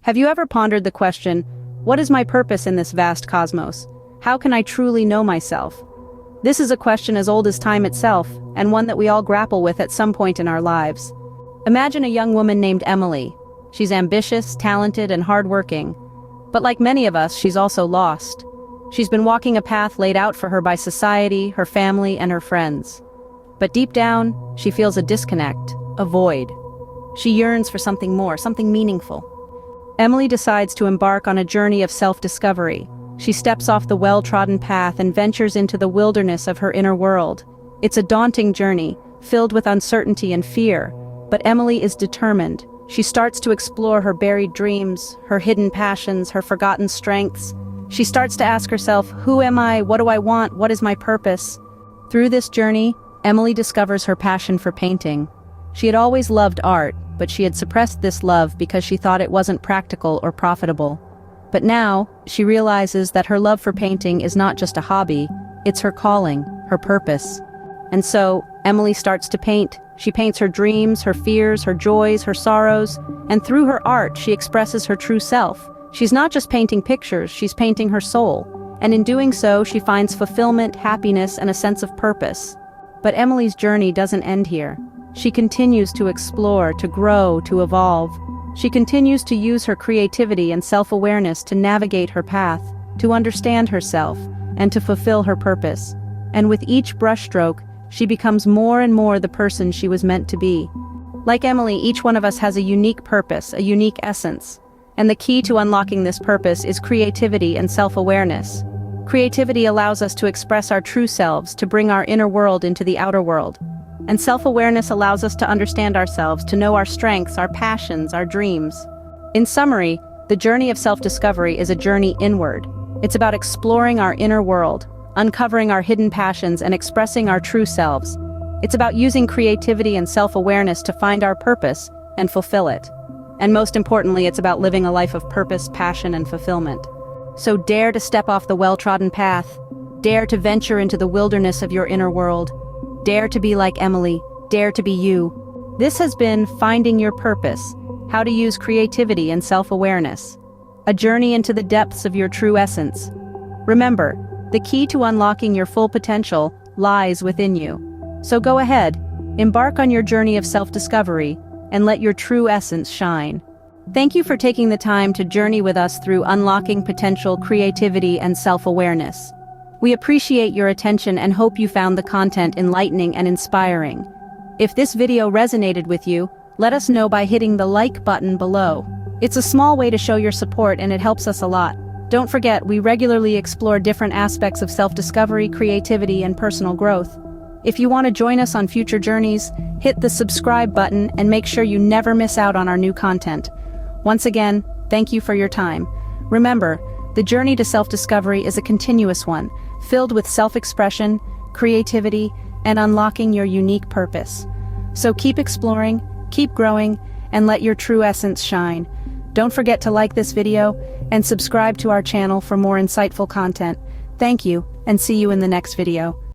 Have you ever pondered the question, what is my purpose in this vast cosmos? How can I truly know myself? This is a question as old as time itself, and one that we all grapple with at some point in our lives. Imagine a young woman named Emily. She's ambitious, talented, and hardworking. But like many of us, she's also lost. She's been walking a path laid out for her by society, her family, and her friends. But deep down, she feels a disconnect, a void. She yearns for something more, something meaningful. Emily decides to embark on a journey of self-discovery. She steps off the well-trodden path and ventures into the wilderness of her inner world. It's a daunting journey, filled with uncertainty and fear, but Emily is determined. She starts to explore her buried dreams, her hidden passions, her forgotten strengths. She starts to ask herself, who am I? What do I want? What is my purpose? Through this journey, Emily discovers her passion for painting. She had always loved art, but she had suppressed this love because she thought it wasn't practical or profitable. But now, she realizes that her love for painting is not just a hobby, it's her calling, her purpose. And so, Emily starts to paint. She paints her dreams, her fears, her joys, her sorrows, and through her art, she expresses her true self. She's not just painting pictures, she's painting her soul. And in doing so, she finds fulfillment, happiness, and a sense of purpose. But Emily's journey doesn't end here. She continues to explore, to grow, to evolve. She continues to use her creativity and self-awareness to navigate her path, to understand herself, and to fulfill her purpose. And with each brushstroke, she becomes more and more the person she was meant to be. Like Emily, each one of us has a unique purpose, a unique essence. And the key to unlocking this purpose is creativity and self-awareness. Creativity allows us to express our true selves, to bring our inner world into the outer world. And self-awareness allows us to understand ourselves, to know our strengths, our passions, our dreams. In summary, the journey of self-discovery is a journey inward. It's about exploring our inner world, uncovering our hidden passions, and expressing our true selves. It's about using creativity and self-awareness to find our purpose and fulfill it. And most importantly, it's about living a life of purpose, passion, and fulfillment. So dare to step off the well-trodden path. Dare to venture into the wilderness of your inner world. Dare to be like Emily. Dare to be you. This has been Finding Your Purpose: How to Use Creativity and Self-Awareness. A journey into the depths of your true essence. Remember, the key to unlocking your full potential lies within you. So go ahead, embark on your journey of self-discovery, and let your true essence shine. Thank you for taking the time to journey with us through unlocking potential, creativity, and self-awareness. We appreciate your attention and hope you found the content enlightening and inspiring. If this video resonated with you, let us know by hitting the like button below. It's a small way to show your support and it helps us a lot. Don't forget, we regularly explore different aspects of self-discovery, creativity, and personal growth. If you want to join us on future journeys, hit the subscribe button and make sure you never miss out on our new content. Once again, thank you for your time. Remember, the journey to self-discovery is a continuous one, filled with self-expression, creativity, and unlocking your unique purpose. So keep exploring, keep growing, and let your true essence shine. Don't forget to like this video and subscribe to our channel for more insightful content. Thank you, and see you in the next video.